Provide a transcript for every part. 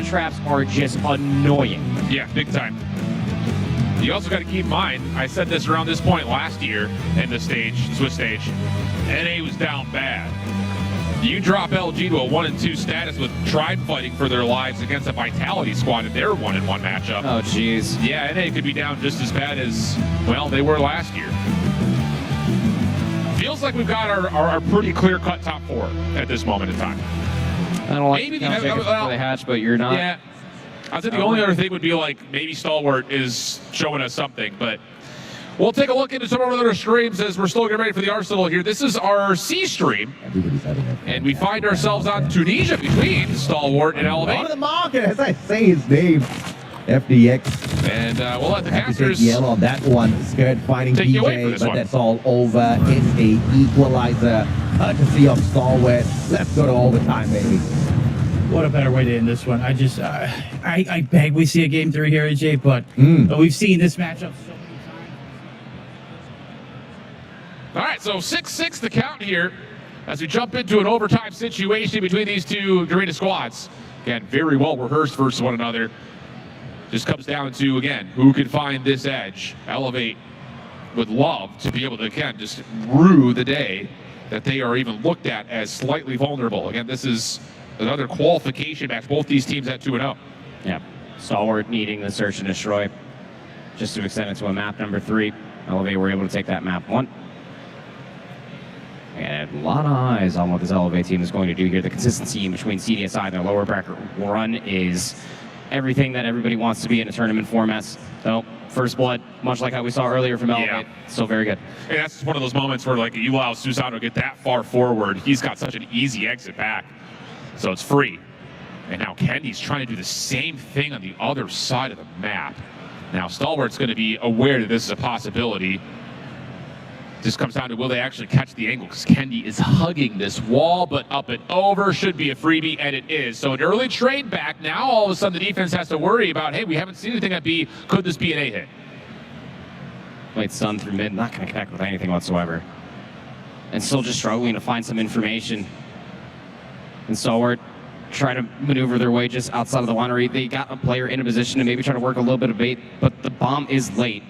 traps are just annoying. Yeah, big time. You also got to keep in mind, I said this around this point last year in the Swiss stage, NA was down bad. You drop LG to a 1-2 status with Tribe fighting for their lives against a Vitality squad in their 1-1 matchup. Oh, jeez. Yeah, NA could be down just as bad as, well, they were last year. Feels like we've got our pretty clear-cut top 4 at this moment in time. I don't like maybe the for the hatch, but you're not. Yeah. I think the only other thing would be like maybe Stalwart is showing us something, but we'll take a look into some of our other streams as we're still getting ready for the Arsenal here. This is our C stream, and we find ourselves on Tunisia between Stalwart and Elevate. On the market, as I say his name, FDX. And we'll let the Have to take casters yellow on that one. Scared fighting take you away for PJ, this but one. that's all over. It's a equalizer. Courtesy of Stalwart. Let's go to overtime, baby. What a better way to end this one. I just, I beg we see a game 3 here, AJ, but we've seen this matchup so many times. All right, so 6-6 the count here as we jump into an overtime situation between these two arena squads. Again, very well rehearsed versus one another. Just comes down to, again, who can find this edge. Elevate would love to be able to, again, just rue the day that they are even looked at as slightly vulnerable. Again, this is another qualification match. Both these teams at 2-0. Yeah. Stalwart needing the search and destroy just to extend it to a map number 3. Elevate were able to take that map 1. And a lot of eyes on what this Elevate team is going to do here. The consistency in between CDSI and their lower bracket run is everything that everybody wants to be in a tournament format. So, first blood, much like how we saw earlier from Elevate, still very good. And that's just one of those moments where, like, you allow Susano to get that far forward. He's got such an easy exit back. So it's free. And now Kenny's trying to do the same thing on the other side of the map. Now Stalwart's going to be aware that this is a possibility. Just comes down to will they actually catch the angle, because Kendi is hugging this wall, but up and over should be a freebie, and it is. So an early trade back. Now all of a sudden the defense has to worry about, hey, we haven't seen anything at B. Could this be an A hit? Played stun through mid, not going to connect with anything whatsoever. And still just struggling to find some information. And Stalwart try to maneuver their way just outside of the winery. They got a player in a position to maybe try to work a little bit of bait, but the bomb is late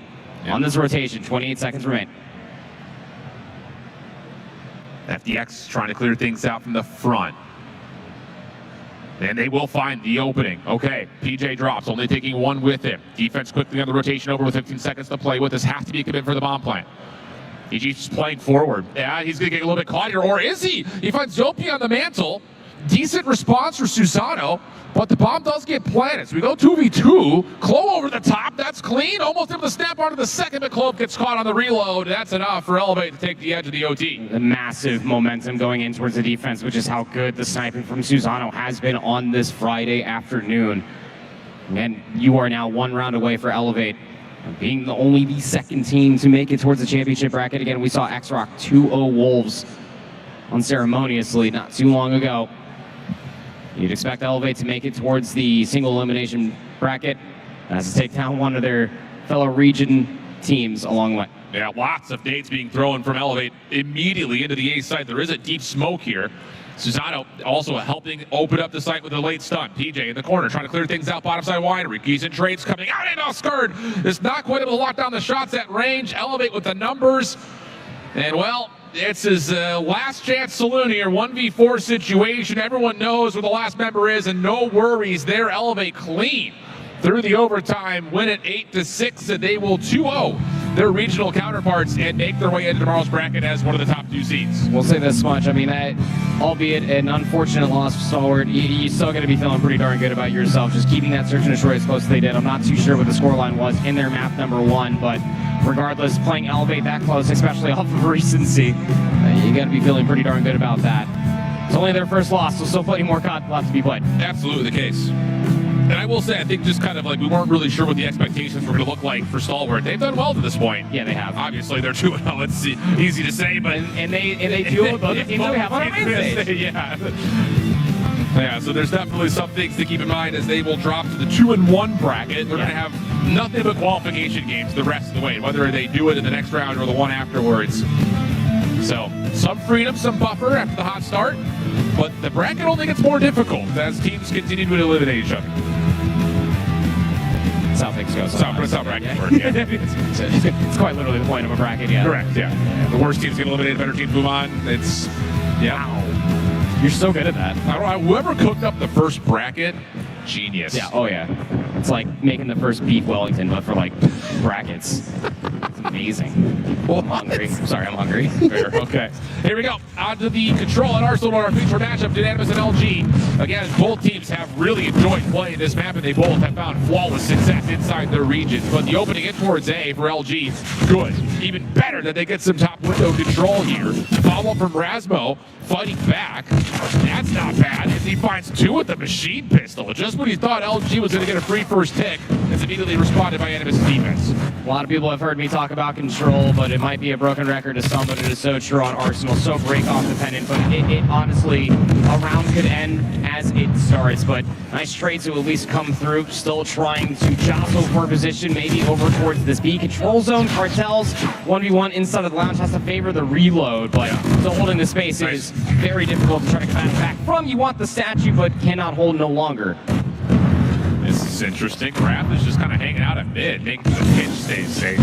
on this rotation. 28 seconds remain. FDX trying to clear things out from the front. And they will find the opening. Okay, PJ drops, only taking 1 with him. Defense quickly on the rotation over with 15 seconds to play with. This has to be a commit for the bomb plant. EG's playing forward. Yeah, he's going to get a little bit caught here, or is he? He finds Zopi on the mantle. Decent response for Susano, but the bomb does get planted. So we go 2v2. Klo over the top. That's clean. Almost able to snap onto the second, but Klo gets caught on the reload. That's enough for Elevate to take the edge of the OT. The massive momentum going in towards the defense, which is how good the sniping from Susano has been on this Friday afternoon. And you are now 1 round away for Elevate, being the second team to make it towards the championship bracket. Again, we saw X-Rock 2-0 Wolves unceremoniously not too long ago. You'd expect Elevate to make it towards the single elimination bracket as to take down one of their fellow region teams along the way. Yeah, lots of nades being thrown from Elevate immediately into the A side. There is a deep smoke here. Susano also helping open up the site with a late stun. PJ in the corner trying to clear things out bottom side winery. Geese and trades coming out and Oscar is not quite able to lock down the shots at range. Elevate with the numbers. And well, it's his last chance saloon here, 1v4 situation. Everyone knows where the last member is, and no worries there. Elevate clean through the overtime, win it 8-6, and they will 2-0 their regional counterparts and make their way into tomorrow's bracket as one of the top 2 seeds. We'll say this much. I mean, that, albeit an unfortunate loss for Stalwart, you're still going to be feeling pretty darn good about yourself, just keeping that search and destroy as close as they did. I'm not too sure what the scoreline was in their map number 1, but regardless, playing Elevate that close, especially off of recency, you got to be feeling pretty darn good about that. It's only their first loss, so still plenty more COD left to be played. Absolutely the case. And I will say, I think just kind of like we weren't really sure what the expectations were going to look like for Stalwart. They've done well to this point. Yeah, they have. Obviously, they're 2-0. It's easy to say, but and they do both the teams that we have on our main stage. Yeah, so there's definitely some things to keep in mind as they will drop to the 2-1 bracket. They're going to have nothing but qualification games the rest of the way, whether they do it in the next round or the one afterwards. So some freedom, some buffer after the hot start, but the bracket only gets more difficult as teams continue to eliminate each other. That's how things go. That's how brackets work, yeah. It's quite literally the point of a bracket, yeah. Correct, yeah. The worst teams get eliminated, better teams move on. It's, yeah. Wow. You're so good at that. I don't know, whoever cooked up the first bracket, genius. Yeah, oh yeah. It's like making the first beef Wellington, but for like brackets. It's amazing. Well, I'm hungry. Sorry, I'm hungry. Fair. Okay. Here we go. On to the Control and Arsenal, our feature matchup, Unanimous and LG. Again, both teams have really enjoyed playing this map, and they both have found flawless success inside their regions. But the opening in towards A for LG, good. Even better that they get some top window control here. Follow-up from Rasmo, fighting back. That's not bad, as he finds two with the machine pistol. Just when he thought LG was going to get a free first pick, it's immediately responded by Animus' defense. A lot of people have heard me talk about Control, but it might be a broken record to some, but it is so true on Arsenal. So break-off dependent, but it honestly, a round could end as it starts. But nice trade to at least come through. Still trying to jostle for position, maybe over towards this B. Control zone, Cartels, 1v1 inside of the lounge has to favor the reload, but still holding the space is very difficult to try to come back from. You want the statue, but cannot hold no longer. This is interesting. Raph is just kind of hanging out at mid, making the pitch stay safe.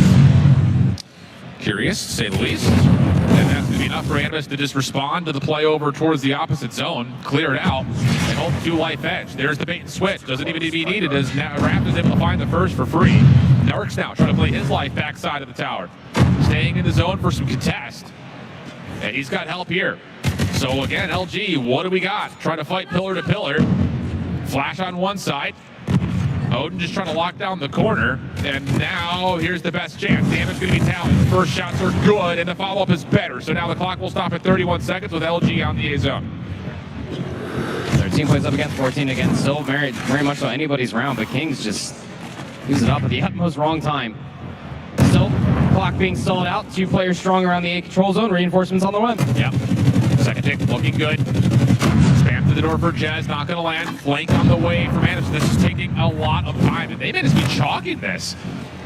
Curious, to say the least. And that's going to be enough for Animus to just respond to the play over towards the opposite zone, clear it out, and hold the 2-life edge. There's the bait and switch. Doesn't even need to be needed, as now Raph is able to find the first for free. Narks now trying to play his life backside of the tower. Staying in the zone for some contest. And he's got help here. So again, LG, what do we got? Trying to fight pillar to pillar. Flash on one side. Odin just trying to lock down the corner, and now here's the best chance. Damage going to be tallied. The first shots are good, and the follow-up is better. So now the clock will stop at 31 seconds with LG on the A zone. 13 plays up against 14 again. Still very much so anybody's round, but Kings just use it up at the utmost wrong time. Still, clock being stalled out. 2 players strong around the A control zone. Reinforcements on the run. Yep. Second pick looking good. Spam through the door for Jez, not going to land. Flank on the way from Anderson. This is taking a lot of time, and they may just be chalking this.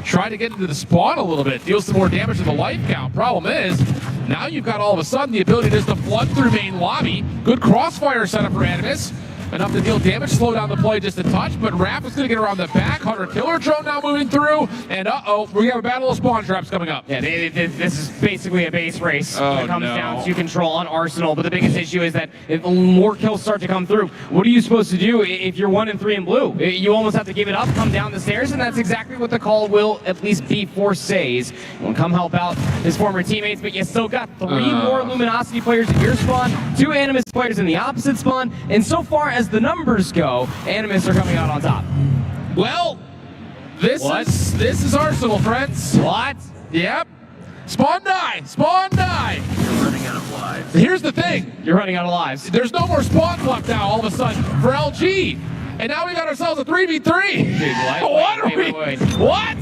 Try to get into the spawn a little bit, deal some more damage to the life count. Problem is, now you've got all of a sudden the ability just to flood through main lobby. Good crossfire setup for Animus. Enough to deal damage, slow down the play just a touch, but Raph is going to get around the back. Hunter Killer Drone now moving through, and we have a battle of spawn traps coming up. Yeah, this is basically a base race when it comes down to Control on Arsenal, but the biggest issue is that if more kills start to come through, what are you supposed to do if you're 1 and 3 in blue? You almost have to give it up, come down the stairs, and that's exactly what the call will at least be for Says. Will come help out his former teammates, but you still got 3 more Luminosity players in your spawn, 2 Animus players in the opposite spawn, and so far as the numbers go, Animus are coming out on top. Well, this is Arsenal, friends. What? Yep. Spawn die. Spawn die. You're running out of lives. Here's the thing. You're running out of lives. There's no more spawns left now all of a sudden for LG. And now we got ourselves a 3v3. Wait. What?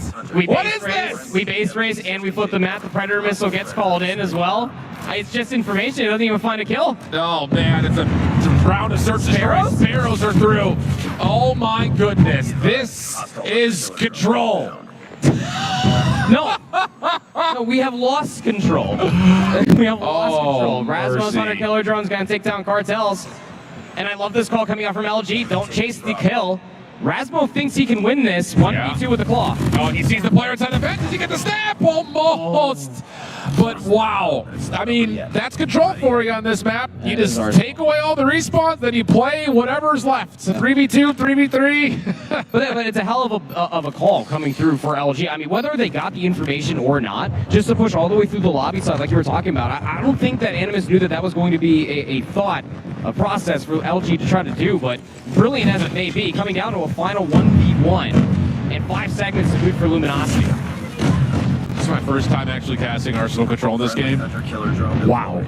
What is race, this? We base race and we flip the map. The Predator missile gets called in as well. It's just information. It doesn't even find a kill. Oh man, it's a round of search and destroy. Sparrows are through. Oh my goodness. This is Control. No, we have lost control. We have lost control. Rasmus Hunter Killer Drone's gonna take down Cartels. And I love this call coming out from LG. Don't chase the kill. Rasmo thinks he can win this 1v2 with the claw. Oh, he sees the player inside the fence. Does he get the snap? Almost. But wow. I mean, that's Control for you on this map. You just take away all the respawns, then you play whatever's left. So 3v2, 3v3. but it's a hell of a call coming through for LG. I mean, whether they got the information or not, just to push all the way through the lobby side like you were talking about, I don't think that Animus knew that was going to be a process for LG to try to do, but brilliant as it may be, coming down to a final 1v1 and 5 seconds to boot for Luminosity. This is my first time actually casting Arsenal Control in this game. Wow.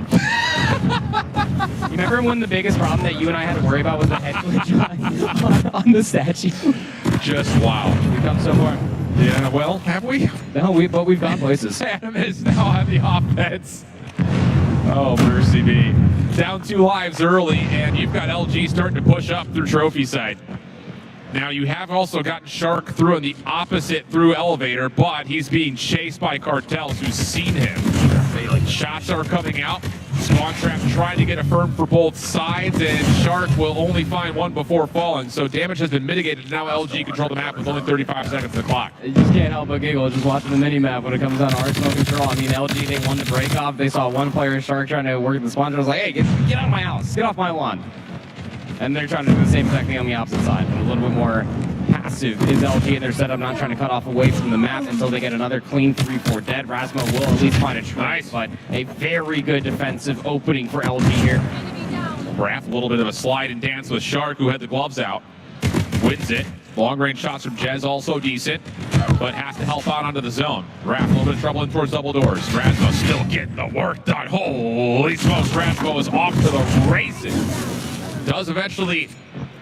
You remember when the biggest problem that you and I had to worry about was the head glitch on the statue? Just wow. We've come so far. Yeah, well, have we? No, but we've gone places. Animus now have the offense. Oh, mercy me. Down 2 lives early, and you've got LG starting to push up through trophy side. Now, you have also gotten Shark through on the opposite through elevator, but he's being chased by Cartels who's seen him. Shots are coming out. Spawn Trap trying to get a firm for both sides, and Shark will only find one before falling. So damage has been mitigated. Now LG control the map with only 35 seconds to the clock. You just can't help but giggle just watching the mini-map when it comes down to Arsenal control. I mean, LG, they won the break-off. They saw one player, Shark, trying to work the spawn. I was like, hey, get out of my house. Get off my lawn. And they're trying to do the same exact thing on the opposite side, but a little bit more passive is LG in their setup, not trying to cut off away from the map until they get another clean 3-4 dead. Rasmo will at least find a trade, Nice. but a very good defensive opening for LG here. Raph, a little bit of a slide and dance with Shark, who had the gloves out. Wins it. Long-range shots from Jez also decent, but has to help out onto the zone. Raph, a little bit of trouble in towards double doors. Rasmo still getting the work done. Holy smokes, Rasmo is off to the races. Does eventually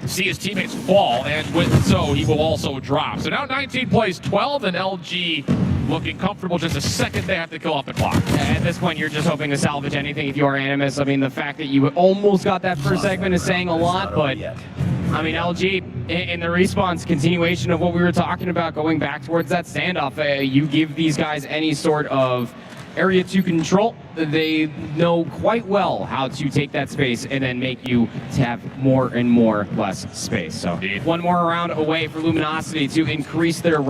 see his teammates fall, and with so he will also drop. So now 19 plays 12, and LG looking comfortable. Just a second they have to kill off the clock. At this point, you're just hoping to salvage anything if you are Animus. I mean, the fact that you almost got that first segment is saying a lot, but I mean, LG, in the response, continuation of what we were talking about, going back towards that standoff, you give these guys any sort of area to control, they know quite well how to take that space and then make you to have more and more less space. So one more round away for Luminosity to increase their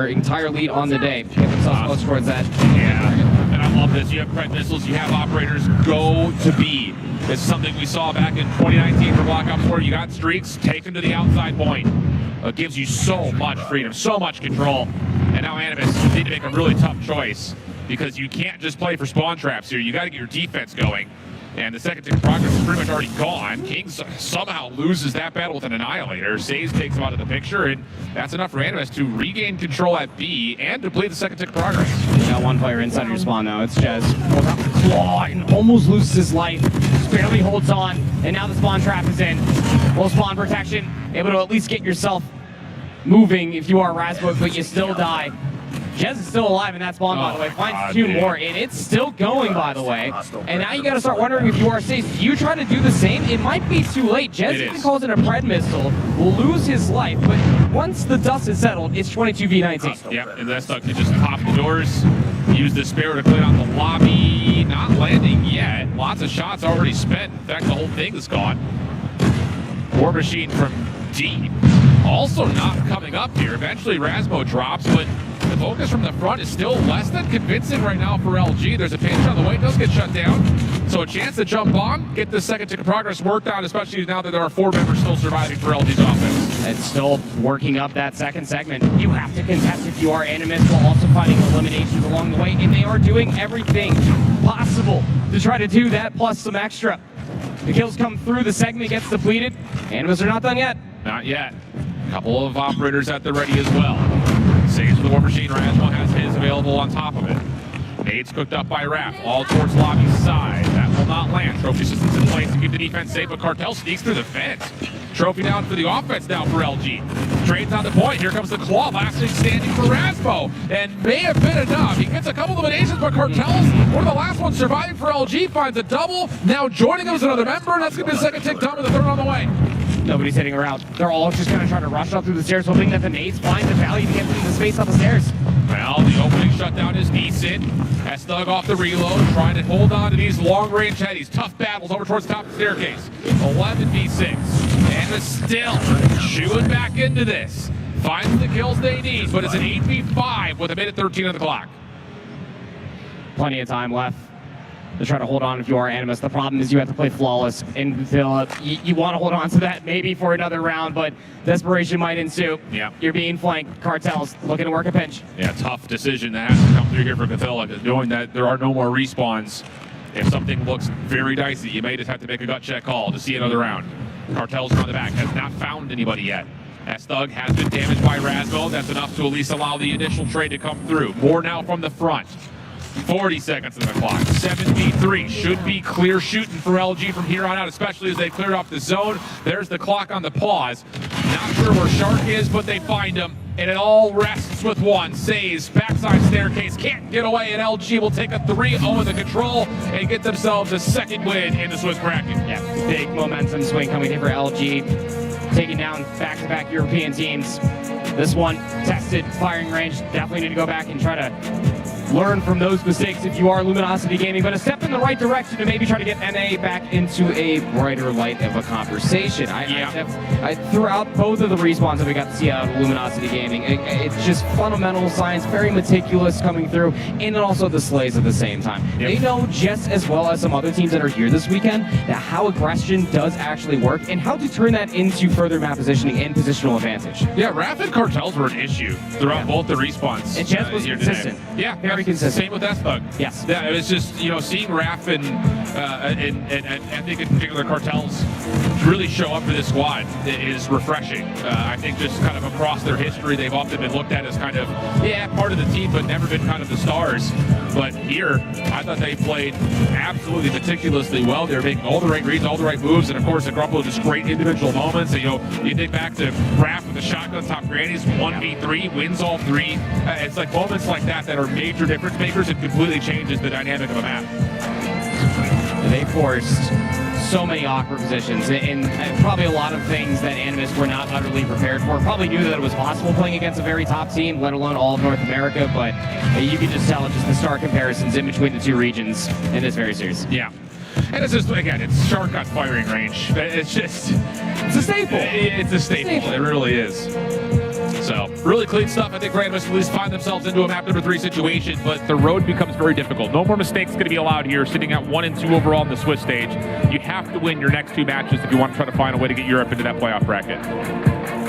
entire lead on the day. Get themselves close towards that. Yeah, and I love this. You have Pred missiles, you have operators go to B. It's something we saw back in 2019 for Black Ops 4. You got streaks, take them to the outside point. It gives you so much freedom, so much control. And now Animus need to make a really tough choice, because you can't just play for spawn traps here. You got to get your defense going. And the second tick of progress is pretty much already gone. Kings somehow loses that battle with an Annihilator. Saze takes him out of the picture, and that's enough for Animus to regain control at B and to play the second tick of progress. You got one player inside your spawn now. It's Jez. Pulls out the claw and almost loses his life. Just barely holds on, and now the spawn trap is in. Full spawn protection, able to at least get yourself moving if you are Rasmus, but you still die. Jez is still alive in that spawn, by the way. Finds two more, and it's still going, by the way. And now you got to start wondering if you are safe. Do you try to do the same? It might be too late. Jez even calls it a Pred missile, will lose his life, but once the dust is settled, it's 22v19. Yep, and that stuck can just pop the doors, use the spare to clean out the lobby. Not landing yet. Lots of shots already spent. In fact, the whole thing is gone. War Machine from D. Also not coming up here. Eventually, Rasmo drops, but the focus from the front is still less than convincing right now for LG. There's a pinch on the way, it does get shut down. So a chance to jump on, get the second tick of progress worked out, especially now that there are 4 members still surviving for LG's offense. It's still working up that second segment. You have to contest if you are Animus while also finding eliminations along the way, and they are doing everything possible to try to do that, plus some extra. The kills come through, the segment gets depleted. Animus are not done yet. Not yet. A couple of operators at the ready as well. Saves for the War Machine. Rasmo has his available on top of it. Nades cooked up by Raph, all towards lobby's side. That will not land. Trophy systems in place to keep the defense safe, but Cartel sneaks through the fence. Trophy down for the offense now for LG. Trades on the point. Here comes the claw. Last thing standing for Rasmo. And may have been enough. He gets a couple of eliminations, but Cartel's one of the last ones surviving for LG. Finds a double. Now joining him as another member. And that's going to be the second tick done with the third on the way. Nobody's hitting around. They're all just going to try to rush up through the stairs, hoping that the nades find the value to get through the space up the stairs. Well, the opening shutdown is decent. Has Thug off the reload, trying to hold on to these long-range headies. Tough battles over towards the top of the staircase. 11v6. And is still chewing back into this. Finds the kills they need, but it's an 8v5 with a minute 13 on the clock. Plenty of time left to try to hold on if you are Animus. The problem is you have to play flawless until you want to hold on to that maybe for another round, but desperation might ensue. Yeah. You're being flanked. Cartel's looking to work a pinch. Yeah, tough decision that has to come through here for Catholic, knowing that there are no more respawns. If something looks very dicey, you may just have to make a gut check call to see another round. Cartel's on the back, has not found anybody yet. S-Thug has been damaged by Rasmo. That's enough to at least allow the initial trade to come through. More now from the front. 40 seconds on the clock. 7v3 should be clear shooting for LG from here on out, especially as they cleared off the zone. There's the clock on the pause. Not sure where Shark is, but they find him. And it all rests with one. Saze, backside staircase, can't get away, and LG will take a 3-0 in the control and get themselves a second win in the Swiss Kraken. Yeah, big momentum swing coming here for LG. Taking down back-to-back European teams. This one, tested firing range. Definitely need to go back and try to learn from those mistakes if you are Luminosity Gaming, but a step in the right direction to maybe try to get NA back into a brighter light of a conversation. Throughout both of the respawns that we got to see out of Luminosity Gaming, it's just fundamental science, very meticulous coming through, and also the slays at the same time. They know just as well as some other teams that are here this weekend that how aggression does actually work and how to turn that into further map positioning and positional advantage. Yeah, Raph and Cartels were an issue throughout both the respawns. And Chance was consistent. Today. Yeah, very consistent. Same with S-Bug. Yes. Yeah, it was just, seeing Raph and I think in particular Cartels really show up for this squad is refreshing. I think just kind of across their history, they've often been looked at as kind of, part of the team, but never been kind of the stars. But here, I thought they played absolutely meticulously well. They were making all the right reads, all the right moves, and of course, a couple of just great individual moments. And, you think back to Raph with the shotgun top grannies, 1v3, wins all three. It's like moments like that are major difference makers and completely changes the dynamic of a map. They forced so many awkward positions and probably a lot of things that Animus were not utterly prepared for. Probably knew that it was possible playing against a very top team, let alone all of North America, but you can just tell just the stark comparisons in between the two regions in this very series. Yeah. And it's just, again, it's shortcut firing range. It's just... It's a staple. It's a staple. It really is. So, really clean stuff. I think Animus at least find themselves into a map number 3 situation, but the road becomes very difficult. No more mistakes going to be allowed here, sitting at 1 and 2 overall in the Swiss stage. You have to win your next 2 matches if you want to try to find a way to get Europe into that playoff bracket.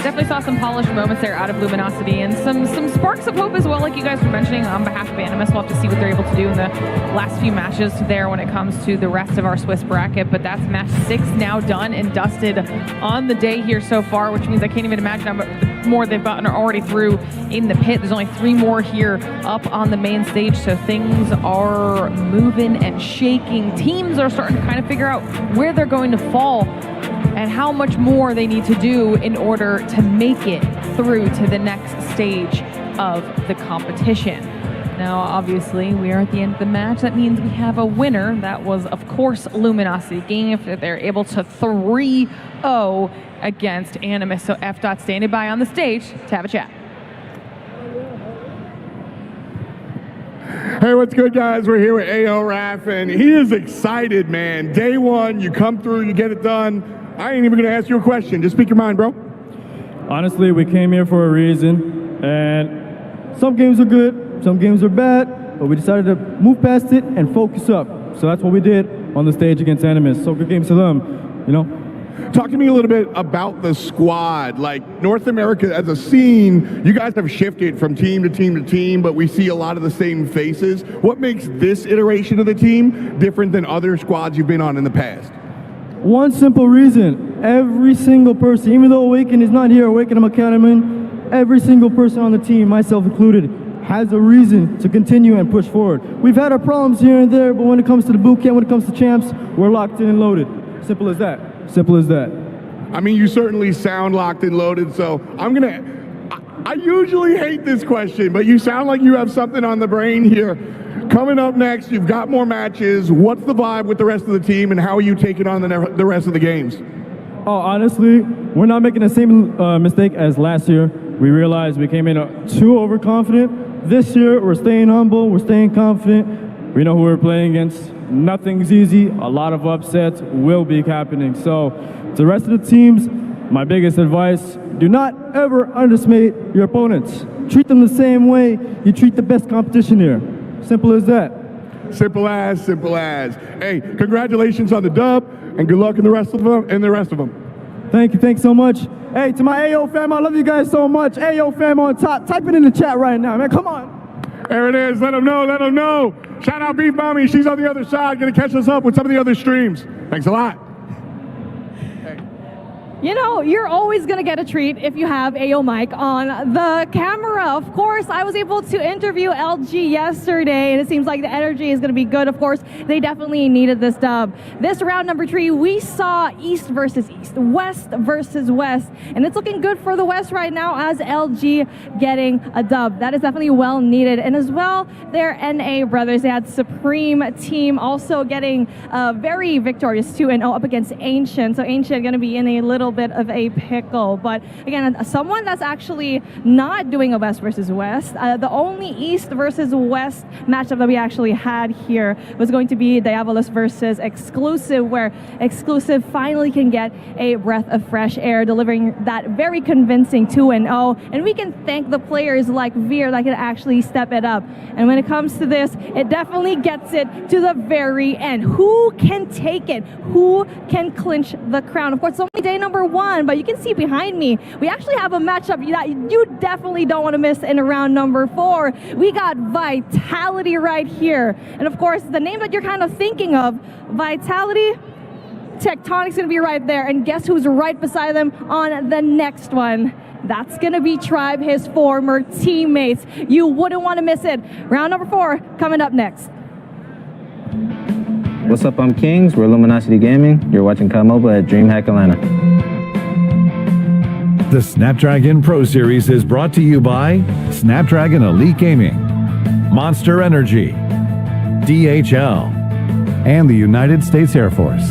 Definitely saw some polished moments there out of Luminosity and some sparks of hope as well, like you guys were mentioning on behalf of Animus. We'll have to see what they're able to do in the last few matches there when it comes to the rest of our Swiss bracket. But that's match 6 now done and dusted on the day here so far, which means I can't even imagine how much more they've gotten already through in the pit. There's only 3 more here up on the main stage, so things are moving and shaking. Teams are starting to kind of figure out where they're going to fall and how much more they need to do in order to make it through to the next stage of the competition. Now, obviously, we are at the end of the match. That means we have a winner. That was, of course, Luminosity Gaming, if they're able to 3-0 against Animus. So F-Dot standing by on the stage to have a chat. Hey, what's good, guys? We're here with AO Raph, and he is excited, man. Day 1, you come through, you get it done. I ain't even gonna ask you a question. Just speak your mind, bro. Honestly, we came here for a reason, and some games are good, some games are bad, but we decided to move past it and focus up. So that's what we did on the stage against Animus. So good games to them, Talk to me a little bit about the squad. Like, North America as a scene, you guys have shifted from team to team to team, but we see a lot of the same faces. What makes this iteration of the team different than other squads you've been on in the past? One simple reason: every single person, even though Awaken is not here, Awaken and McCanaman, every single person on the team, myself included, has a reason to continue and push forward. We've had our problems here and there, but when it comes to the boot camp, when it comes to champs, we're locked in and loaded. Simple as that. Simple as that. I mean, you certainly sound locked and loaded, so I usually hate this question, but you sound like you have something on the brain here. Coming up next, you've got more matches. What's the vibe with the rest of the team, and how are you taking on the rest of the games? Oh, honestly, we're not making the same mistake as last year. We realized we came in too overconfident. This year, we're staying humble, we're staying confident. We know who we're playing against. Nothing's easy. A lot of upsets will be happening. So, to the rest of the teams, my biggest advice: do not ever underestimate your opponents. Treat them the same way you treat the best competition here. Simple as that. Simple as, simple as. Hey, congratulations on the dub, and good luck in the rest of them. Thank you, thanks so much. Hey, to my AO fam, I love you guys so much. AO fam on top, type it in the chat right now, man, come on. There it is, let them know, let them know. Shout out Beef Mommy, she's on the other side, gonna catch us up with some of the other streams. Thanks a lot. You know, you're always going to get a treat if you have AO Mike on the camera. Of course, I was able to interview LG yesterday, and it seems like the energy is going to be good. Of course, they definitely needed this dub. This round number 3, we saw East versus East, West versus West, and it's looking good for the West right now as LG getting a dub. That is definitely well needed. And as well, their NA brothers, they had Supreme Team also getting very victorious 2-0 up against Ancient. So Ancient going to be in a little little bit of a pickle. But again, someone that's actually not doing a West versus West. The only East versus West matchup that we actually had here was going to be Diabolos versus Exclusive, where Exclusive finally can get a breath of fresh air, delivering that very convincing 2-0. And we can thank the players like Veer that can actually step it up. And when it comes to this, it definitely gets it to the very end. Who can take it? Who can clinch the crown? Of course, it's only day number 1, but you can see behind me, we actually have a matchup that you definitely don't want to miss in round number 4. We got Vitality right here. And of course, the name that you're kind of thinking of, Vitality, Tectonic's going to be right there. And guess who's right beside them on the next one? That's going to be Tribe, his former teammates. You wouldn't want to miss it. Round number 4 coming up next. What's up, I'm Kings. We're Luminosity Gaming. You're watching COD Mobile at DreamHack Atlanta. The Snapdragon Pro Series is brought to you by Snapdragon Elite Gaming, Monster Energy, DHL, and the United States Air Force.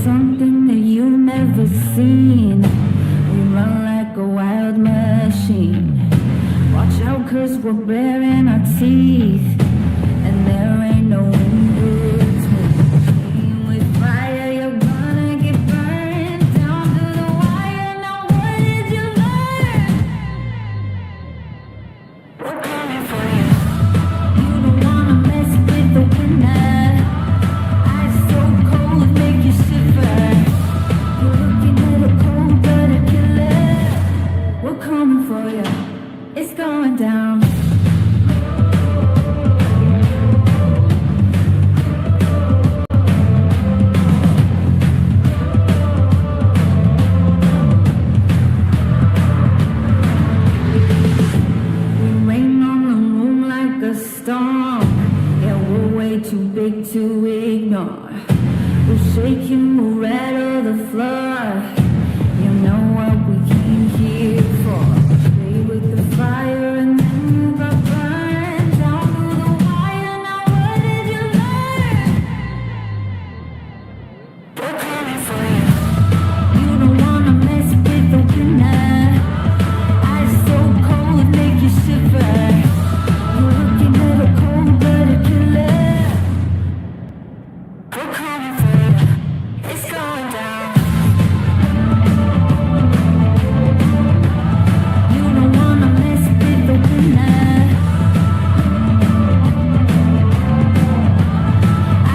Something that you've never seen. We run like a wild machine. Watch out, 'cause we're baring our teeth, and there ain't no in between. With fire, you're gonna get burned down to the wire. Now, what did you learn? We're coming for you. You don't wanna mess with the winner. Ice so cold, make you shiver. You're looking at a cold blooded killer. We're coming for you. It's going down. We rain on the room like a storm. Yeah, we're way too big to ignore. We'll shake you, we'll rattle the floor. You know what we came here for. Play with the fire and then you got burned down to the wire. Now, what did you learn? We're coming for you. You don't wanna mess with the winner. Ice so cold, make you shiver. You're looking at a cold-blooded killer. We're coming for you. It's going down. You don't wanna mess with the winner.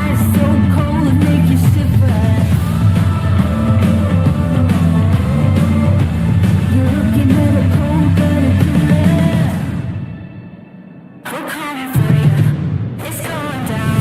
Ice so cold, make you shiver. You're looking at a cold-blooded killer. We're coming for you. It's going down.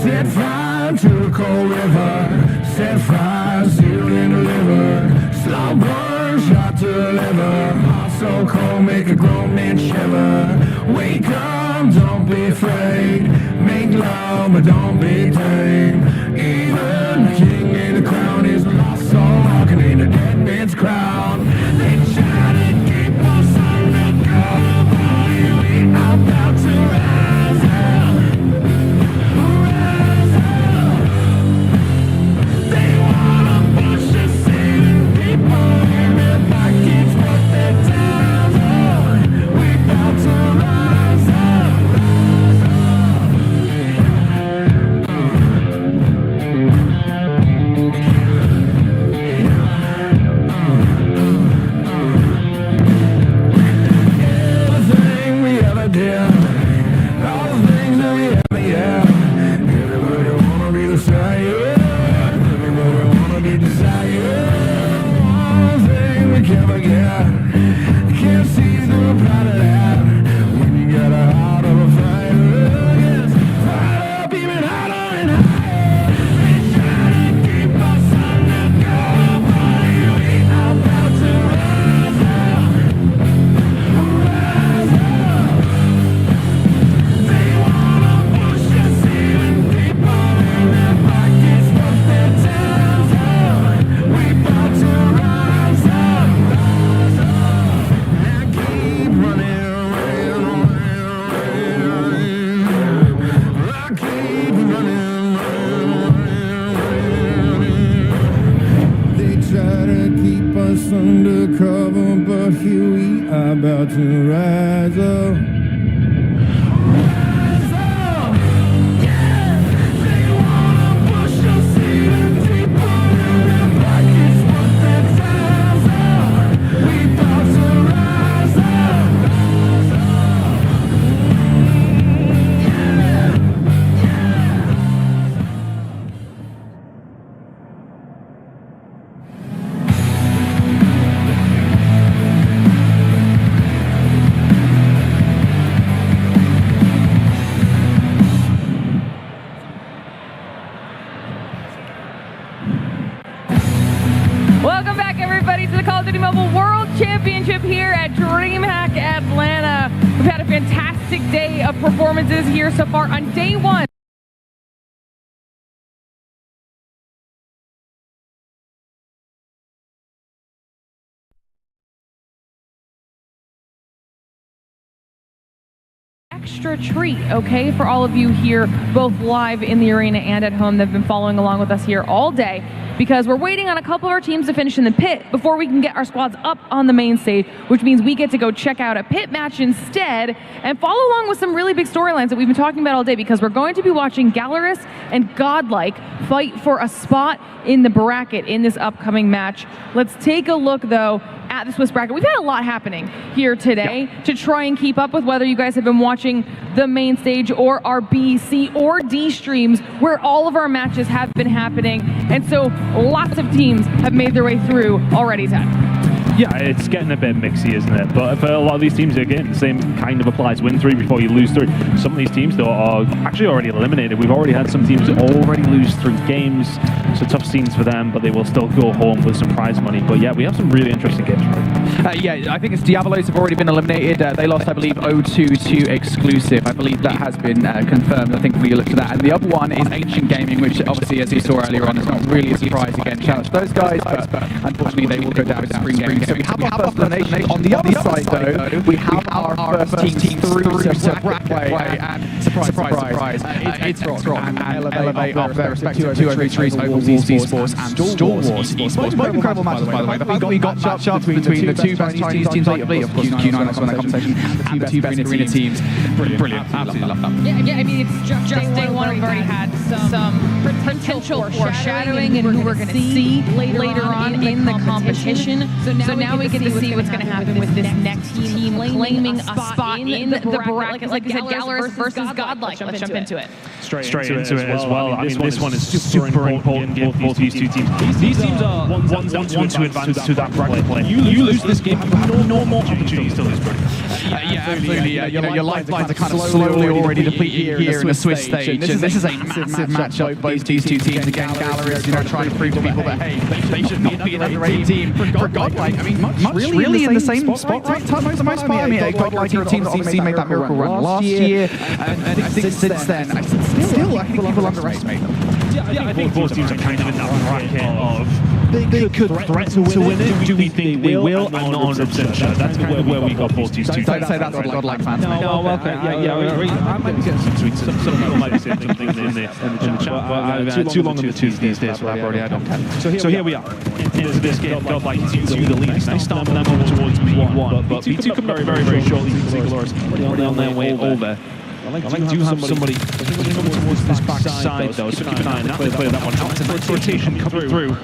Set fire to the cold river. Set fire, sealed in the liver. Slow burn, shot to the liver. Heart so cold, make a grown man shiver. Wake up, don't be afraid. Make love, but don't be tame. Even the king in the crown is lost soul, walking in a dead man's crowd. They try to keep us undercover, but we are about to rise up. They wanna push us in, people in their pockets, but their time's up. We about to rise up. can't forget. Can't see the bright of that. When you got a heart of a fighter, yes. Fire up even harder and higher. They try to keep us undercover. We are about to rise up. Rise up. They wanna push us even deeper in their pockets, but their time's up. We about to rise up. Rise up. I keep running, I keep running. They try to keep us undercover, but here we are about to rise up. Rise up, yeah. They wanna push us even deeper in their pockets, but their time's up. We about to rise up. Rise up. Welcome back, everybody, to the Call of Duty Mobile World Championship here at DreamHack Atlanta. We've had a fantastic day of performances here so far on day one. Extra treat, okay, for all of you here, both live in the arena and at home that have been following along with us here all day, because we're waiting on a couple of our teams to finish in the pit before we can get our squads up on the main stage, which means we get to go check out a pit match instead and follow along with some really big storylines that we've been talking about all day, because we're going to be watching Gallerus and Godlike fight for a spot in the bracket in this upcoming match. Let's take a look, though, at the Swiss bracket. We've had a lot happening here today to try and keep up with whether you guys have been watching the main stage or our B, C, or D streams where all of our matches have been happening. And so lots of teams have made their way through already, Ted. Yeah, it's getting a bit mixy, isn't it? But for a lot of these teams, again, the same kind of applies. Win 3 before you lose 3. Some of these teams, though, are actually already eliminated. We've already had some teams already lose 3 games, so tough scenes for them, but they will still go home with some prize money. But yeah, we have some really interesting games, right? Yeah, I think it's Diabolos have already been eliminated. They lost, I believe, 0-2 to Exclusive. I believe that has been confirmed. I think we looked at that. And the other one is Ancient Gaming, which obviously, as you saw earlier on, is not really a surprise. Again, shout out to those guys, but unfortunately they will go down to Spring Gaming. So we have our first elimination. On the other side, though, we have our first team through to bracket play, and surprise, it's Rock and Elevate off their respective 203s, Overseas Esports and Stalwarts Esports. Both incredible matches, by the way. The fact that we got match-ups between the two best Chinese teams, lately, of course, Q9 also won that competition, and the two best arena teams. Brilliant. Absolutely love that. Yeah, I mean, it's just day one. We've already had some potential foreshadowing and who we're going to see later on in the competition. So now we get to see what's going to happen with this next team claiming a spot in the bracket. Like you said, Gallerus versus Godlike. Let's jump into it. Straight into it as well. I mean, this one is super important for both these two teams. These teams are ones that want to advance to that bracket play. You lose this game, you have no more opportunities to lose bracket. Yeah, absolutely. Your lifelines are kind of slowly already depleted here in the Swiss stage. This is a massive matchup, both these two teams. Again, Gallerus, trying to prove to people that, hey, they should not be an underrated team. For Godlike, I mean, much really in the same spot, right? For the most part. I mean, Godlike team obviously made that miracle run last year. And I think since then, I think people underestimate them. Yeah, I think both teams are kind of in that bracket of they could threaten to win it. Do we think they will? I'm not 100% sure. That's where we got both teams. Don't say that's what Godlike fans make. No, okay. I might be getting some tweets. Some people might be saying something in the chat, but too long in the tooth these days, so I've already had them. So here we are. Into this game, Godlike is into the lead. Nice start for them over towards P1, but P2 come very, very shortly. Gallerus already on their way over. I like to have somebody towards this back side, though, so keep an eye on that. They play that one out. It's a rotation coming through.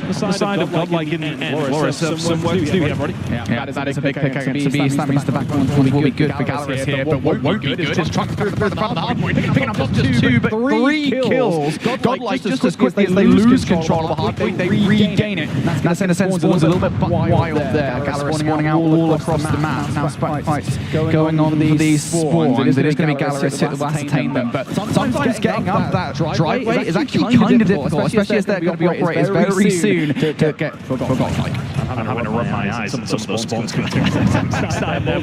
the side of Godlike and Loris have some work to do, everybody. Yeah, that is a big pick against the Beast. That means the back one will be good for Gallerus here, but what won't be good is Trunks through the front of the hard point, picking up not just 2, but 3 kills. Godlike just as quickly as they lose control of the hard point, they regain it. That's in a sense Spawn's a little bit wild there. Gallerus spawning out all across the map. Now fights going on these spawns. It is going to be Gallerus who will ascertain them, but sometimes getting up that driveway is actually kind of difficult, especially as they're going to be operators very soon to get for Godlike. I'm having to rub my eyes. Some of those spawns coming through.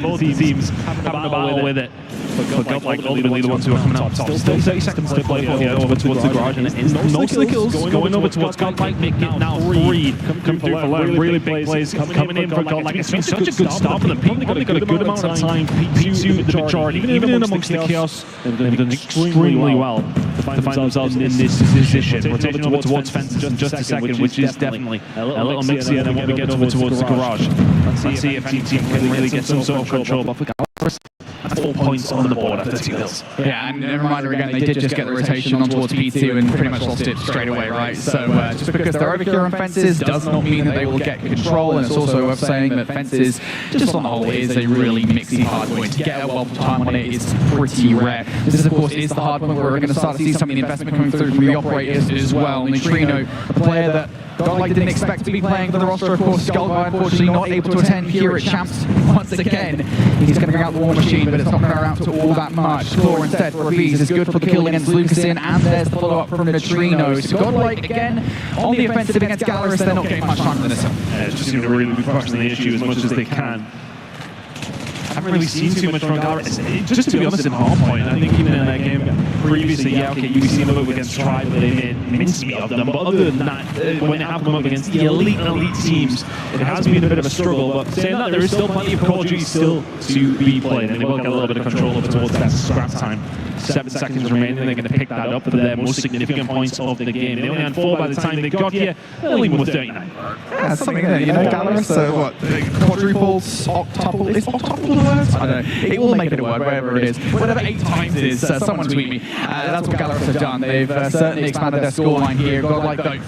Both teams having a battle with it. But Godlike ultimately the ones who are coming up top. Still 30 seconds to play for here over towards the garage, and most of the kills going over towards Godlike, making it now 3 coming through for Lone. Really big plays coming in for Godlike. It's been such a good start for them. Probably got a good amount of time. P2 the majority, even amongst the chaos, they've done extremely well to find themselves in this position. Rotating over towards fences in just a second, which is definitely a little mixy, and then when we get over towards the garage, let's see if any team can really get some sort of control. But for Gallerus, 4 points on the board after 2 kills. Yeah, and a reminder again, they did just get the rotation on towards P2 and pretty much lost it straight away, right? So just because they're overkill on fences does not mean that they will get control, and it's also worth saying that fences, just on the whole, is a really mixy hard point. To get a well time on it is pretty rare. This, of course, is the hard point where we're going to start to see some of the investment coming through from the operators as well. Neutrino, a player that Godlike didn't expect to be playing for the roster, of course. Skullguy, unfortunately, not able to attend here at Champs once again. He's going to bring out the War Machine, but it's not going to amount to all that much. Claw instead for a Bees is good for the kill against Lucasin, and there's the follow-up from Neutrino. So Godlike, again, on the offensive against Gallerus, they're not getting much time from this. It just seems to really be pushing the issue as much as they can. I haven't really seen too much from Gallerus. Just to be honest, in Hardpoint, I think even in that game previously, yeah, okay, you've seen them up against Tribe, but they made mincemeat of them. But other than that, when they have come up against the elite teams, it has been a bit of a struggle. But saying that, there is still plenty of Call of Duty still to be played, and they will get a little bit of control over towards that scrap time. 7 seconds remaining, they're going to pick that up for their most significant points of the game. They only had 4 by the time they got here. They'll leave with 39. Yeah, something there, you know, Gallerus. So what? Quadruples, octuple. Is octuple the word? I don't know. It will make it a word, wherever it is. Whatever 8 times is, someone tweet me. That's what Gallerus have done. They've certainly expanded their scoreline here. Godlike though.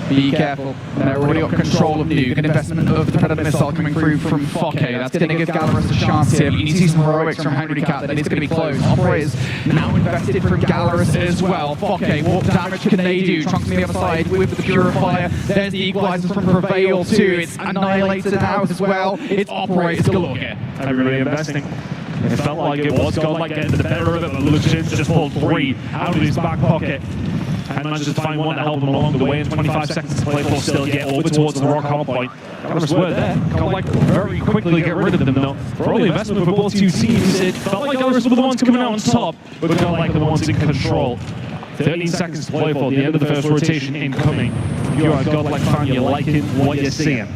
Be careful. They've already got control of Nuke. An investment of the Predator missile coming through from Fokke. That's going to give Gallerus a chance here. You need to see some heroics from Hungry Cat that it's going to be close. Operators now invested from Gallerus as well. Fokke, what damage can they do? Trunks on the other side with the Purifier. There's the equalizer from Prevail too. It's annihilated out as well. It's Operators galore here. Everybody investing. It felt like it was Godlike getting the better of it, but Lucasin just pulled 3 out of his back pocket. And managed to find one to help him along the way, and 25 seconds to play for still get over towards the rock hard point. Gallerus were there. Godlike very quickly get rid of them though. For all the investment for both 2 teams, it felt like Gallerus were the ones coming out on top, but Godlike the ones in control. 13 seconds to play for the end of the first rotation incoming. If you're a Godlike fan, you're liking what you're seeing.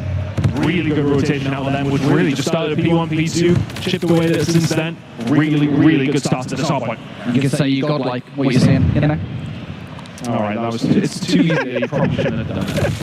Really good rotation out of them, which really just started at P1, P2, chipped away since then. Really good start to this hard point. You can say you Godlike what you're seeing, you know? Alright, it's too easy. You probably shouldn't have done it.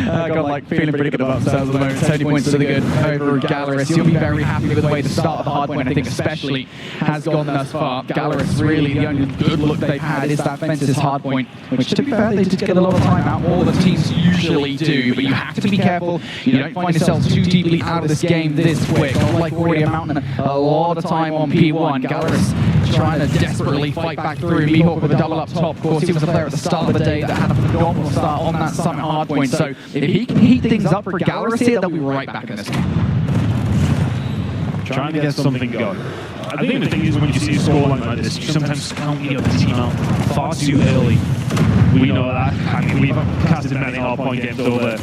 Godlike feeling pretty good about themselves at the moment. 30 points to the good over Gallerus. You'll be very happy with the way the start of the hard point, I think, especially has gone thus far. Gallerus, really, the only good look they've had is that fences hard point, which, to be fair, they did get a lot of time out. All the teams usually do, but you have to be careful. You don't find yourself too deeply out of this game this quick. Godlike already amounting a lot of time on P1. Gallerus trying to desperately fight back through. Mihawk with a double up top. Of course, he was a player at the start of the day that had a phenomenal start on that Summit hardpoint. So if he can heat things up for Gallerus here, they'll be right back in this game. Trying to get something going. I think the thing is, when you see a scoreline like this, you sometimes count the other team out far too early. We know that. I mean, we've casted many hardpoint games over,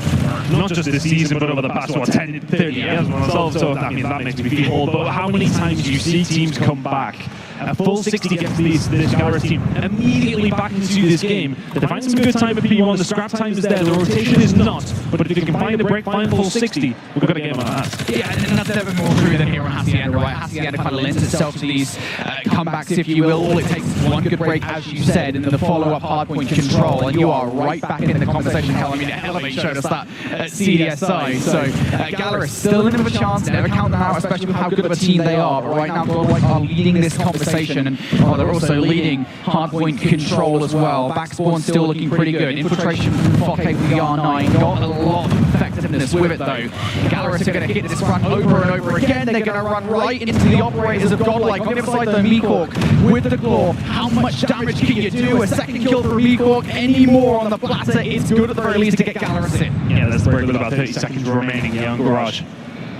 not just this season, but over the past, 10, 30 years ourselves. So I mean, that makes me feel old. But how many times do you see teams come back a full 60 against this Gallerus team, immediately back into this game? They find some good time at P1, the scrap time is there, the rotation is not, but if they can find a break, find full 60, we've got a game on our hands. Yeah, and that's never more true than here on Hacienda, right? Hacienda kind of lends itself to these comebacks, if you will. All it takes is one good break, as you said, and then the follow-up hardpoint control, and you are right back in the conversation. Hell, I mean, Elevate showed us that at CDSI. So Gallerus still in a bit of a chance. Never count them out, especially with how good of a team they are. But right now, Godlike are leading this conversation, and they're also leading hardpoint control as well. Backspawn still looking pretty good. Infiltration from Fokke with the R9 got a lot of effectiveness with it though. Gallerus are going to hit this front over and over again. They're going to run right into the operators of Godlike on the other side of the Meekork with the claw. How much damage can you do? A second kill for Meekork. Any more on the platter, it's good at the very least to get Gallerus in. Yeah, that's the break with about 30 seconds remaining here on Garage.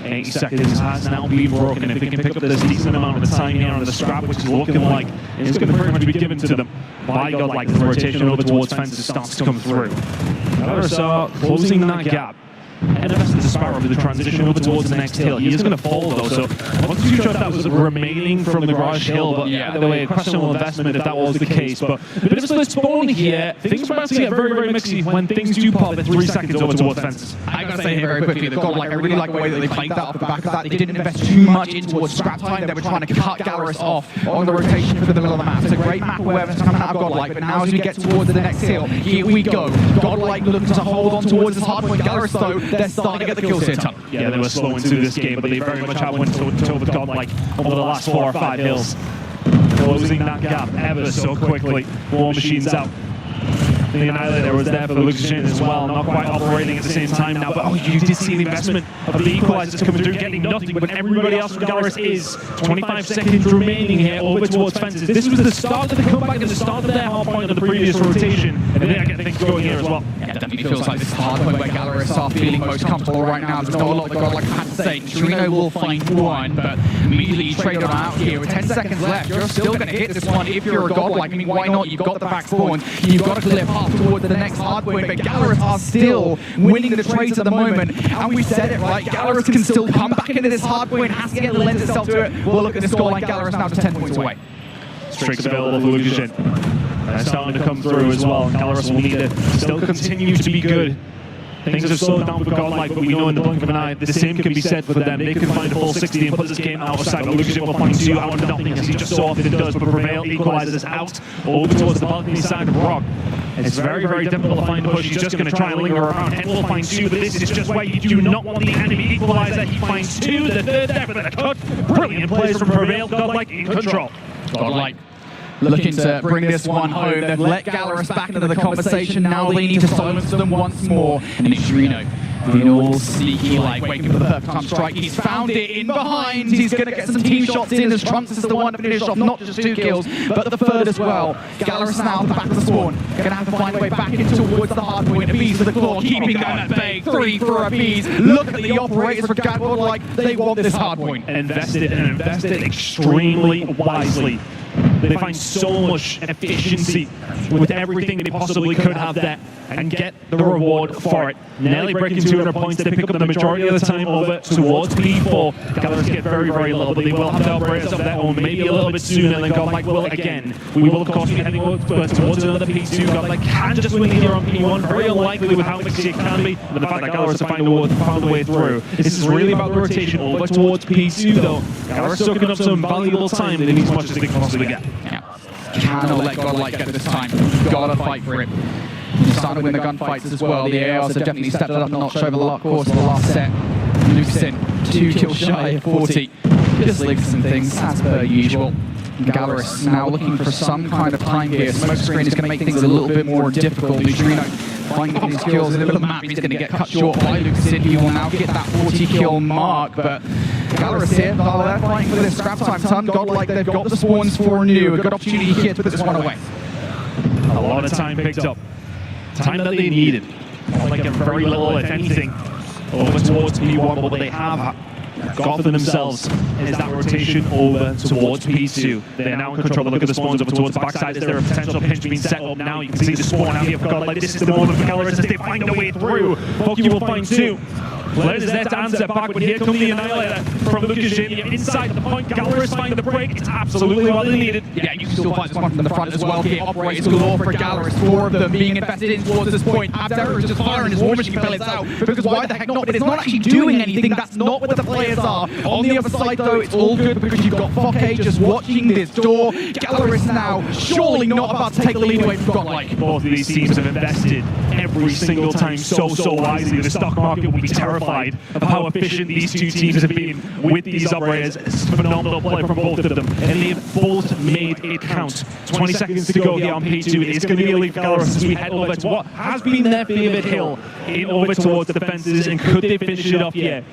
80 seconds has now been broken. If they can pick up this decent amount of the time here on the scrap, which is looking like it's going to pretty much be given to them by Godlike as the rotation over towards fences starts to come through. Gallerus are closing that gap. And invested the Sparrow for the transition over towards the next hill. He is going to fall though, so I'm not too sure if that was remaining from the Garage hill, but either way, a questionable investment if that was the case. But a bit of a split spawn here. Things are about to get very, very mixy when things do pop at 3 seconds over towards fences. I gotta say here very quickly, the Godlike, I really like the way that they played that off the back of that. They didn't invest too much in towards scrap time. They were trying to cut Gallerus off on the rotation for the middle of the map. It's a great map awareness coming out of Godlike, but now as we get towards the next hill, here we go. Godlike looking to hold on towards this hardpoint. Gallerus though, they're starting to get the kills here, Tom. Yeah, they were slow into this game, but they very much have went toe with Godlike over the last 4 or 5 hills. Closing that gap ever so quickly. War Machines out. The Annihilator was there for Luxin as well, not quite operating at the same time now, but you did see the investment of the equalizers coming through, getting nothing when everybody else from Gallerus is. 25 seconds remaining here over towards fences. This was the start of the comeback and the start of their hard point of the previous rotation, and they are getting things going here as well. Yeah, it definitely feels like this is the hard point where Gallerus are feeling most comfortable right now. There's not a lot that Godlike had to say. Trino will find one, but immediately you trade them out here. With 10 seconds left, you're still going to hit this one if you're a Godlike. I mean, why not? You've got the back spawn, you've got a clear path towards the next hardpoint, but Gallerus are still winning the trades at the moment. And we said it right, Gallerus can still come back into this hardpoint, has to get the lens itself to it. Well, look at the scoreline, Gallerus now just 10 points away. Streaks available for Luxin. They're starting to come through as well. Gallerus will need to still continue to be good. Things have slowed down for Godlike, but we know in the blink of an eye, the same can be said for them. They can find a full 60 and put this game out of sight, but Luxin will find 2 out of nothing, as he just so often does, but Prevail equalizes out over towards the balcony side of Rock. It's very, very difficult to find a push. He's just going to try and linger around. Hen will find 2, but this is just where you do not want the enemy equalizer. He finds 2, the third there for the cut. Brilliant plays from Prevail, Godlike in control. Godlike looking to bring this one home. They've let Gallerus back into the conversation. Now they need to silence them once more. And it's Trino being all sneaky, like waiting for the perfect time strike. He's found it in behind. He's going to get some team shots in as Trunks is the one to finish off not just 2 kills, but the third as well. Gallerus now at the back of the spawn. Going to have to find a way back in towards the hard point. Abies with the claw, keeping them at bay. 3 for Abies. Look at the operators for Godlike. They want this hard point. Invested and invested extremely wisely. They find so much efficiency with everything they possibly could have there and get the reward for it. Nearly breaking 200 points, they pick up the majority of the time over towards P4. Gallerus get very, very little, but they will have the operators of their own, maybe a little bit sooner than Godlike will again. We will, of course, be heading towards another P2. Godlike can just win here on P1, very unlikely with how mixy it can be, but the fact that Gallerus have found a way through. This is really about the rotation over towards P2, though. Gallerus soaking up some valuable time. They need as much as they can possibly get. Yeah. Cannot let Godlike get this time. Gotta fight for it. Starting to win the gunfights as well. The ARs have definitely stepped it up a notch over the course of the last set. Luxin, 2 kills shy of 40. Just leaks and things as per usual. Gallerus now looking for some kind of time here. Smoke screen is going to make things a little bit more difficult. Neutrino finding his kills in the middle of the map. He's going to get cut short by Luxin. He will now get that 40 kill mark, but Gallerus here, while they're fighting for this scrap time, Godlike, they've got the spawns for new. A good opportunity here to put this one away. A lot of time picked up. Time that they needed. Like a very little, if anything, over towards P1, but what they have got for themselves is that rotation over towards P2. They are now in control. Look at the spawns over towards the backside. Is there a potential pinch being set up now? You can see the spawn out here for Godlike. This is the moment for Gallerus as they find a way through. Fokke will find 2. Flair is there to answer back, but here comes the Annihilator from Lucas Jim inside the point. Gallerus finding the break. It's absolutely what they needed. Yeah, you can still find this one from the front as well. Here, operators galore for Gallerus. 4 of them being invested in towards this point. Abdera is just firing his War Machine pellets out. Because why the heck not? But it's not actually doing anything. That's not what the players are. On the other side, though, it's all good because you've got Fokke just watching this door. Gallerus now, surely not about to take the lead away from Godlike. Both of these teams have invested every single time so wisely. The stock market will be terrified of how efficient these two teams have been with these operators. It's phenomenal play from both of them, and they've both made it count. 20 seconds to go here on P2. It's going to be a lead for Gallerus as we head over to what has been their favorite hill in over towards the fences, and could they finish it off? Yeah.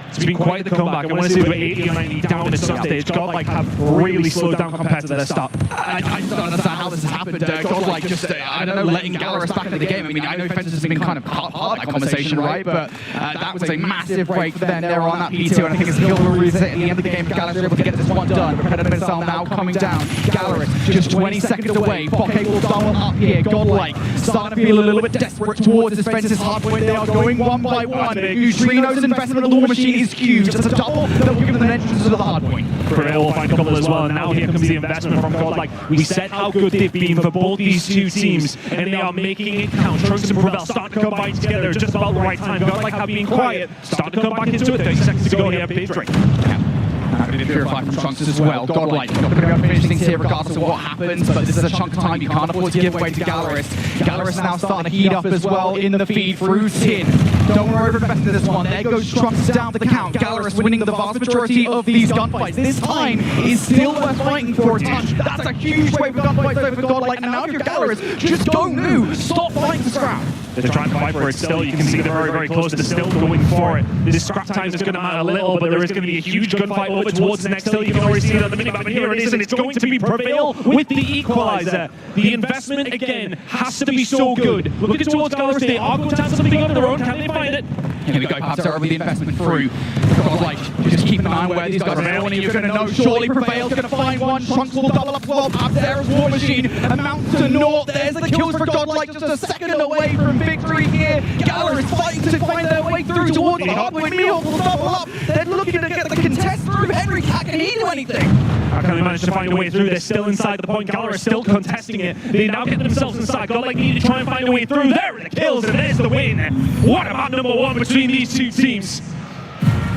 It's been quite the comeback. I want to say they were 80 or 90 down at some stage. Godlike have really slowed down compared to their start. I just don't understand how this has happened. Godlike just, I don't know, letting Gallerus back into the game. I mean, I know Fences has been kind of hard that conversation, right? But that was a massive break for them. They're on that P2, and I think it's still a reset at the end of the game for Gallerus. They're able to get this one done. But Predator Missile now coming down. Gallerus just 20 seconds away. Fokke will double up here. Godlike starting to feel a little bit desperate towards this Fences hardpoint. They are going one by one. Neutrino's investment in the War Machine is huge. It's a double. They'll give them an entrance to the hardpoint. Prevail will find a couple as well, and now here comes the investment from Godlike. We said how good they've been for both these two teams, and they are making it count. Trunks and Prevail start to combine together at just about the right time. Godlike have been quiet, start to come back into it. 30 seconds to go here, big drink. Having to purify from Trunks as well. Godlike, not going to be able to finish things here regardless of what happens, but this is a chunk of time you can't afford to give away to Gallerus. Gallerus now starting to heat up as well in the feed through Tin. Don't worry over investing in this one. There goes Trunks down the count. Gallerus winning the vast majority of these gunfights. This time is still worth fighting for a touch. That's a huge wave of gunfights over Godlike, and now if you're Gallerus, just don't move. Stop fighting to scrap. They're trying to fight for it still. You can see they're very close. They're still going for it. This scrap time is going to matter a little, but there is going to be a huge gunfight over towards the next hill. You can already see it on the minimap, and here it is, and it's going to be Prevail with the equalizer. The investment, again, has to be so good. We're looking towards Gallerus. They are going to have something on their own. Can they find it? Here we go, Pabster over the investment through. Godlike, just keep an eye on where these guys are going, and you're going to know surely Prevail's going to find one. Trunks will double up well. Abdera's War Machine amounts to naught. There's the kills for Godlike, just a second away from victory here. Gallerus fighting to find their way through towards the hardpoint. Mihawk will double up. They're looking to get the contest through. Henry, can he do anything? How can they manage to find a way through? They're still inside the point. Gallerus still contesting it. They now get themselves inside. Godlike need to try and find a way through. There are the kills, and there's the win. What about number one between these two teams?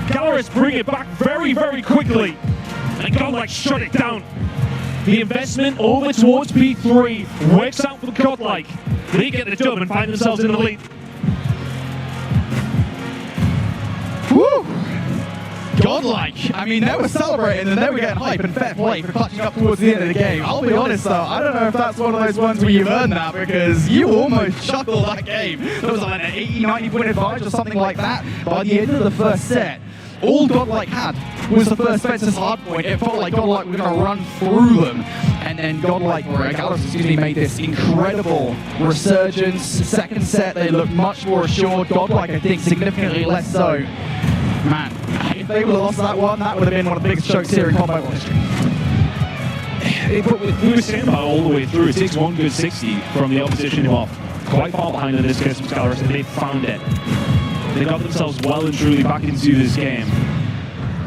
Gallerus bring it back very quickly, and Godlike shut it down. The investment over towards P3 works out for Godlike. They get the dub and find themselves in the lead. Woo! Godlike. I mean, they were celebrating and they were getting hype, and fair play for clutching up towards the end of the game. I'll be honest though, I don't know if that's one of those ones where you've earned that, because you almost chuckled that game. There was like an 80-90 point advantage or something like that by the end of the first set. All Godlike had was the first Fences hardpoint. It felt like Godlike were going to run through them. And then Godlike, or Gallerus, made this incredible resurgence. Second set, they looked much more assured. Godlike, I think, significantly less so. Man, if they would have lost that one, that would have been one of the biggest chokes here in combat history. We were saying about all the way through. It takes one good 60 from the opposition who are quite far behind in this case with Gallerus, and they found it. They got themselves well and truly back into this game.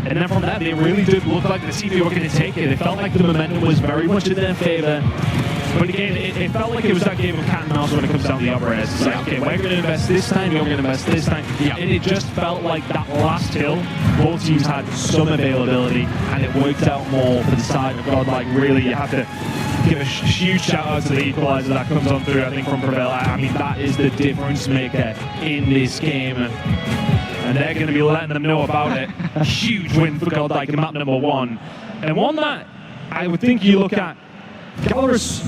And then from that, they really did look like the team who were going to take it. It felt like the momentum was very much in their favor. But again, it felt like it was that game of cat and mouse when it comes down to the operators. It's like, okay, we're going to invest this time, you're going to invest this time. Yeah. And it just felt like that last hill, both teams had some availability, and it worked out more for the side of Godlike. Really, you have to give a huge shout out to the equalizer that comes on through, I think, from Prevail. I mean, that is the difference maker in this game. And they're going to be letting them know about it. A huge win for Godlike in map number one. And one that I would think you look at, Gallerus,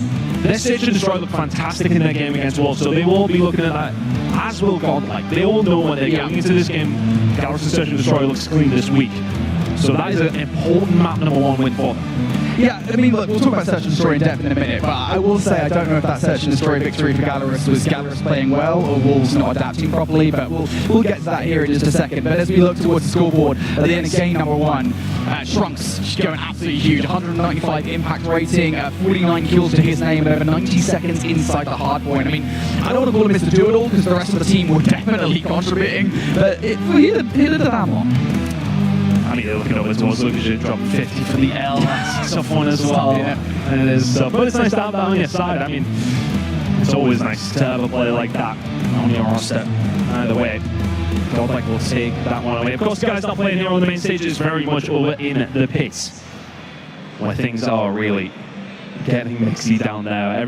their Search and Destroy look fantastic in their game against Wolves, so they will be looking at that, as will Godlike. They all know when they're going into this game, Gallerus' Search and Destroy looks clean this week. So that is an important map number one win for them. Yeah, I mean, look, we'll talk about Search and Destroy in depth in a minute, but I will say I don't know if that Search and Destroy victory for Gallerus was Gallerus playing well or Wolves not adapting properly, but we'll get to that here in just a second. But as we look towards the scoreboard, at the end of game number 1, Trunks going absolutely huge, 195 impact rating, 49 kills to his name, and over 90 seconds inside the hard point. I mean, I don't want to call him Mr. Do-It-All because the rest of the team were definitely contributing, but he did a damn lot. I mean, looking over towards Lucas, dropped 50 for the L. That's a tough one as well. Yeah. And it is tough. But it's nice to have that on your side. I mean, it's always nice to have a player like that on your roster. Either way, Godlike will take that one away. Of course, the guys not playing here on the main stage is very much over in the pits, where things are really getting mixy down there.